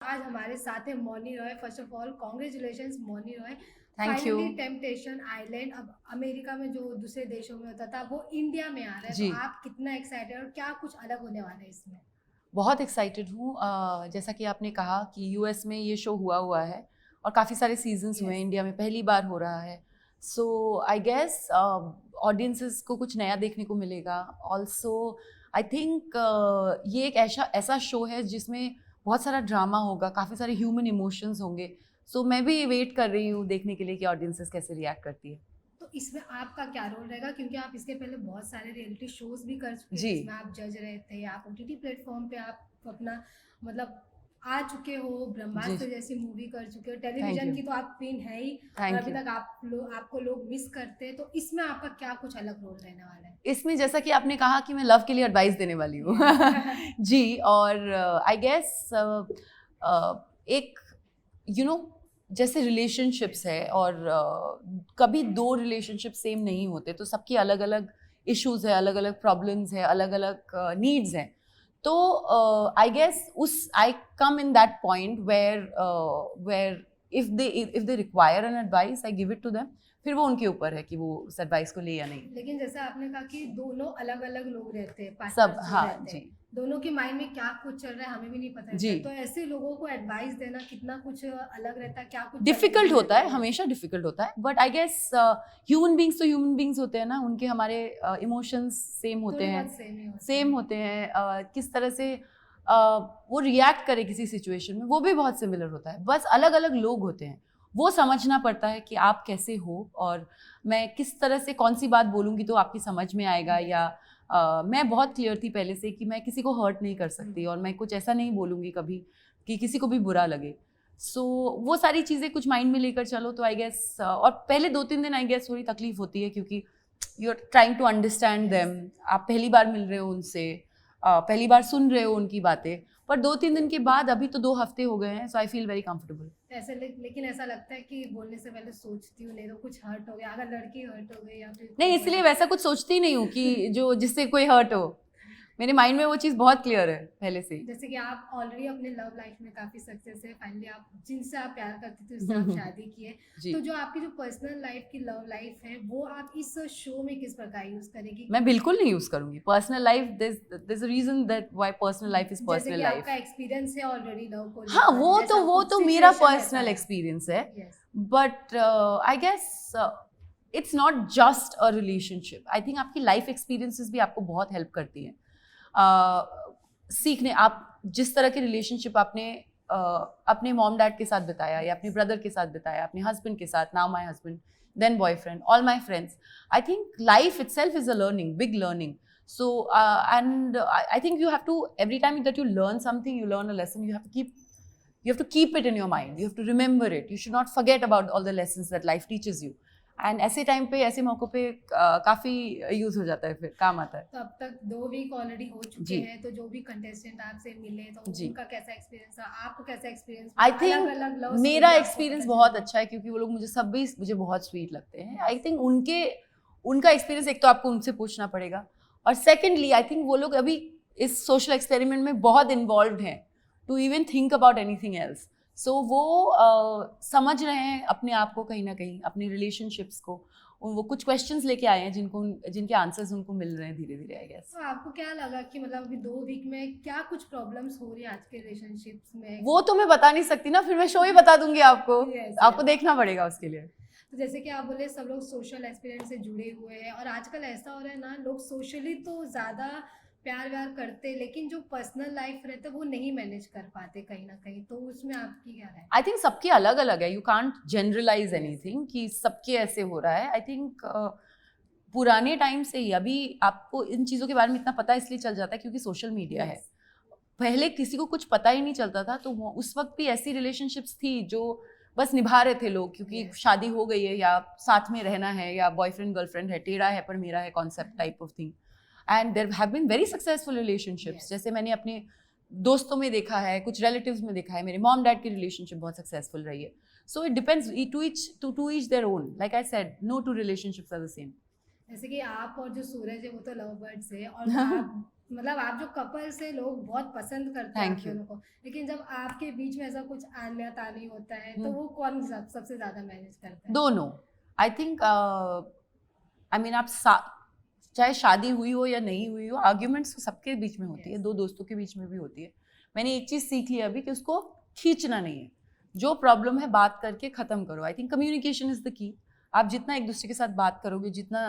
आज हमारे साथ है Mouni Roy. First of all congratulations Mouni Roy. Thank you. Finally temptation island अब अमेरिका में जो दूसरे देशों में होता था वो इंडिया में आ रहा है, तो जी, आप कितना एक्साइटेड और क्या कुछ अलग होने वाला है इसमें? बहुत एक्साइटेड हूँ। जैसा कि आपने कहा कि यूएस में ये शो हुआ हुआ है और काफ़ी सारे सीजन्स हुए हैं, यस। इंडिया में पहली बार हो रहा है। सो आई गेस ऑडियंसेस को कुछ नया देखने को मिलेगा। ऑल्सो आई थिंक ये एक ऐसा ऐसा शो है जिसमें बहुत सारा ड्रामा होगा, काफ़ी सारे ह्यूमन इमोशंस होंगे। सो मैं भी वेट कर रही हूँ देखने के लिए कि ऑडियंसेस कैसे रिएक्ट करती है। तो इसमें आपका क्या रोल रहेगा, क्योंकि आप इसके पहले बहुत सारे रियलिटी शोज भी कर चुके हैं जी, जिसमें आप जज रहे थे, आप ओटीटी प्लेटफॉर्म पे आप अपना मतलब आ चुके हो, जी, ब्रह्मास्त्र जैसी मूवी कर चुके हो, थैंक टेलीविजन यू, की तो आप क्वीन है ही। और थैंक अभी यू। तक आपको लोग मिस करते हैं, तो इसमें आपका क्या कुछ अलग रोल रहने वाला है? इसमें जैसा कि आपने कहा कि मैं लव के लिए एडवाइस देने वाली हूँ। यस। जी, और आई गेस एक यू नो जैसे रिलेशनशिप्स है और कभी दो रिलेशनशिप सेम नहीं होते, तो सबकी अलग अलग इश्यूज है, अलग अलग प्रॉब्लम्स है, अलग अलग नीड्स हैं। तो I guess as I come in that point where if they require an advice I give it to them. फिर वो उनके ऊपर है कि वो उस एडवाइस को ले या नहीं। लेकिन जैसे आपने कहा कि दोनों अलग अलग लोग रहते हैं, सब, पार्टनर्स जो हाँ रहते हैं, जी। दोनों के माइंड में क्या कुछ चल रहा है हमें भी नहीं पता रहता जी, है। तो ऐसे लोगों को एडवाइस देना कितना कुछ अलग रहता है, क्या कुछ डिफिकल्ट चैलेंजेस होता रहते है, हैं? हमेशा डिफिकल्ट होता है, but I guess human beings तो ह्यूमन बींग्स होते हैं ना, उनके हमारे इमोशंस सेम होते थोड़े हैं। बहुत सेम ही होते सेम हैं। होते हैं। किस तरह से वो रिएक्ट करे किसी सिचुएशन में, वो भी बहुत सिमिलर होता है, बस अलग अलग लोग होते हैं। वो समझना पड़ता है कि आप कैसे हो और मैं किस तरह से कौन सी बात बोलूँगी तो आपकी समझ में आएगा, यस। या मैं बहुत क्लियर थी पहले से कि मैं किसी को हर्ट नहीं कर सकती और मैं कुछ ऐसा नहीं बोलूँगी कभी कि किसी को भी बुरा लगे। सो वो सारी चीज़ें कुछ माइंड में लेकर चलो तो आई गेस, और पहले 2-3 दिन आई गेस थोड़ी तकलीफ होती है क्योंकि you are trying to understand yes. Them. आप पहली बार मिल रहे हो उनसे, पहली बार सुन रहे हो उनकी बातें, पर 2-3 दिन के बाद, अभी तो 2 हफ्ते हो गए हैं, सो आई फील वेरी कंफर्टेबल। लेकिन ऐसा लगता है कि बोलने से पहले सोचती हूँ, नहीं तो कुछ हर्ट हो गया, अगर लड़की हर्ट हो गई या फिर कोई नहीं, बड़ा। इसलिए वैसा कुछ सोचती ही नहीं हूँ कि जो जिससे कोई हर्ट हो। मेरे माइंड में वो चीज़ बहुत क्लियर है पहले से जैसे कि आप ऑलरेडी अपने लव लाइफ में काफी सक्सेस है, फाइनली आप जिनसे आप प्यार करते थे उससे आप ही। शादी किए। जी, तो जो आपकी जो पर्सनल लाइफ की लव लाइफ है वो आप इस शो में किस प्रकार यूज करेगी? मैं बिल्कुल नहीं यूज़ करूँगी personal life. This a reason that why personal life is जैसे पर्सनल कि लाइफ। आपका एक्सपीरियंस है ऑलरेडी लव को हाँ, लेकर, जैसा वो कुछ तो मेरा सिचुएशन रहता पर्सनल है। एक्सपीरियंस है, yes. But I guess it's not just a relationship. I think आपकी लाइफ एक्सपीरियंसेस भी आपको बहुत हेल्प करती हैं सीखने। आप जिस तरह के रिलेशनशिप आपने अपने मॉम डैड के साथ बताया या अपने ब्रदर के साथ बताया, अपने हस्बैंड के साथ, now my husband, then boyfriend, all my friends, I think life itself is a learning, big learning. So and I think you have to, every time that you learn something, you learn a lesson, you have to keep it in your mind, you have to remember it, you should not forget about all the lessons that life teaches you. And ऐसे time पे, ऐसे मौक़ों पे काफ़ी use हो जाता है, फिर काम आता है। तो अब तक 2 वीक ऑलरेडी हो चुके जी, हैं, तो जो भी कंटेस्टेंट आपसे मिले तो जी। उनका कैसा एक्सपीरियंस रहा, आपको कैसा एक्सपीरियंस आई मिला, अलग थिंक अलग लव मेरा स्टोरी आपको एक्सपीरियंस पता बहुत चली? अच्छा है क्योंकि वो लोग मुझे सब भी मुझे बहुत स्वीट लगते हैं। आई यस। थिंक उनका एक्सपीरियंस एक तो आपको उनसे पूछना पड़ेगा, और सेकेंडली आई थिंक वो लोग अभी इस सोशल एक्सपेरिमेंट में बहुत इन्वॉल्व हैं to even think about anything else. So वो समझ रहे हैं अपने आप को, कहीं ना कहीं अपने रिलेशनशिप्स को। वो कुछ क्वेश्चंस लेके आए हैं जिनके आंसर्स उनको मिल रहे हैं धीरे धीरे, आई गेस। तो आपको क्या लगा कि मतलब अभी 2 वीक में क्या कुछ प्रॉब्लम्स हो रही है आज के रिलेशनशिप्स में? वो तो मैं बता नहीं सकती ना, फिर मैं शो ही बता दूंगी आपको। यस। आपको देखना पड़ेगा उसके लिए। तो जैसे कि आप बोले सब लोग सोशल एक्सपीरियंस से जुड़े हुए हैं, और आजकल ऐसा हो रहा है ना, लोग सोशली तो ज़्यादा प्यार व्यार करते, लेकिन जो पर्सनल लाइफ रहता है वो नहीं मैनेज कर पाते कहीं ना कहीं, तो उसमें आपकी क्या राय? आई थिंक सबके अलग अलग है, you can't generalise yes. Anything कि सबके ऐसे हो रहा है। आई थिंक पुराने टाइम से ही, अभी आपको इन चीज़ों के बारे में इतना पता इसलिए चल जाता है क्योंकि सोशल मीडिया है। यस। पहले किसी को कुछ पता ही नहीं चलता था, तो उस वक्त भी ऐसी रिलेशनशिप्स थी जो बस निभा रहे थे लोग, क्योंकि यस। शादी हो गई है या साथ में रहना है या बॉयफ्रेंड गर्लफ्रेंड है, टेढ़ा है पर मेरा है concept type of thing. And there have been very successful relationships, yes. जैसे मैंने अपने दोस्तों में देखा है, कुछ रिलेटिव्स में देखा है, मेरे मॉम डैड की रिलेशनशिप बहुत सक्सेसफुल रही है। So it depends, to each their own. Like I said, no two relationships are the same. जैसे कि आप और जो सूरज है वो तो लव बर्ड्स है, और आप मतलब आप जो कपल से लोग बहुत पसंद करते हैं Thank आप you. दोनों को, लेकिन जब आपके बीच में ऐसा कुछ आना तानी होता है तो हम्म। वो कौन सबसे ज्यादा मैनेज करता है? दोनों. आई थिंक आई मीन चाहे शादी हुई हो या नहीं हुई हो, आर्ग्यूमेंट्स तो सबके बीच में होती है, Yes. दो दोस्तों के बीच में भी होती है. मैंने एक चीज सीख ली अभी कि उसको खींचना नहीं है. जो प्रॉब्लम है बात करके खत्म करो. I think communication is the key. आप जितना एक दूसरे के साथ बात करोगे, जितना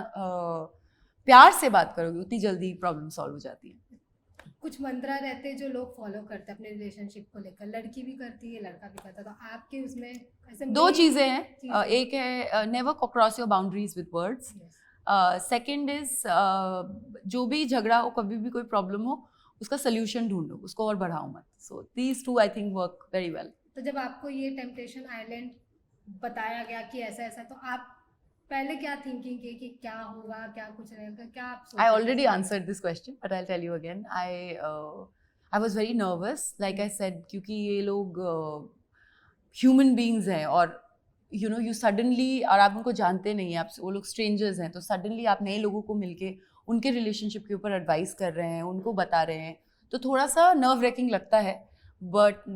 प्यार से बात करोगे, उतनी जल्दी प्रॉब्लम सॉल्व हो जाती है. कुछ मंत्रा रहते हैं जो लोग फॉलो करते हैं अपने रिलेशनशिप को लेकर, लड़की भी करती है लड़का भी करता है, तो आपके उसमें ऐसे दो main चीजें हैं. चीजें? एक है never cross your boundaries with words. Yes. Second is जो भी झगड़ा हो, कभी भी कोई प्रॉब्लम हो, उसका सोल्यूशन ढूंढो, उसको और बढ़ाओ मत. So these two I think work very well. तो जब आपको ये टेम्पटेशन आइलैंड बताया गया कि ऐसा ऐसा, तो आप पहले क्या थिंकिंग की कि क्या होगा, क्या कुछ रहेगा, क्या आप सोच I रहे थे? already answered this question, but I'll tell you again. I was very nervous, like I said, क्योंकि ये लोग human beings हैं और you suddenly, और आप उनको जानते नहीं हैं, आप वो लोग strangers हैं, तो suddenly आप नए लोगों को मिलके उनके relationship के ऊपर advice कर रहे हैं, उनको बता रहे हैं, तो थोड़ा सा nerve wracking लगता है. But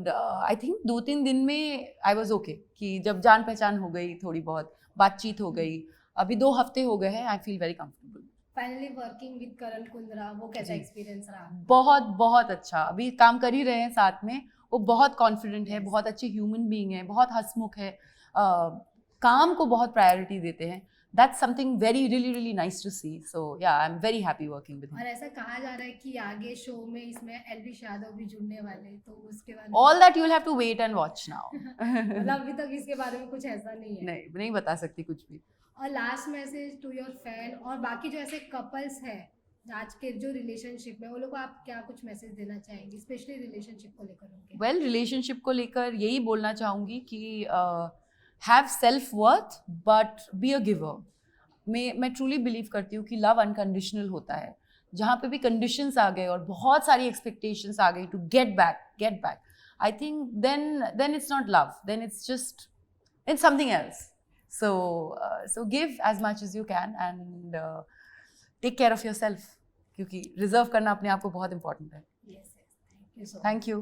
I think 2-3 दिन में I was okay, कि जब जान पहचान हो गई, थोड़ी बहुत बातचीत हो गई, अभी 2 हफ्ते हो गए हैं, I feel very comfortable. Finally working with Karan Kundra, वो कैसा जी. एक्सपीरियंस रहा? बहुत बहुत अच्छा. अभी काम कर ही रहे हैं साथ में. वो बहुत कॉन्फिडेंट है, Yes. बहुत अच्छे ह्यूमन बीइंग है, बहुत हंसमुख है, काम को बहुत प्रायोरिटी देते हैं. That's something very really really nice to see. So yeah I am very happy working with और हिम. ऐसा कहा जा रहा है कि आगे शो में इसमें एलविश यादव भी जुड़ने वाले हैं, तो उसके बारे में all that you will have to wait and watch now. मतलब अभी तक इसके बारे में कुछ ऐसा नहीं है? नहीं बता सकती कुछ भी. और last message to your fan और बाकी जो ऐसे कपल्स हैं आज के जो रिलेशनशिप में, वो लोग को आप क्या कुछ मैसेज देना चाहेंगे, स्पेशली रिलेशनशिप को लेकर उनके? वेल, रिलेशनशिप को लेकर यही बोलना चाहूँगी कि have self worth but be a giver. मैं ट्रूली बिलीव करती हूँ कि लव अनकंडीशनल होता है. जहाँ पे भी कंडीशंस आ गए और बहुत सारी एक्सपेक्टेशंस आ गई to get back, I think then it's not love, then it's something else. So give as much as you can and take care of yourself, क्योंकि रिजर्व करना अपने आप को बहुत इंपॉर्टेंट है. Yes, thank you so much. Thank you.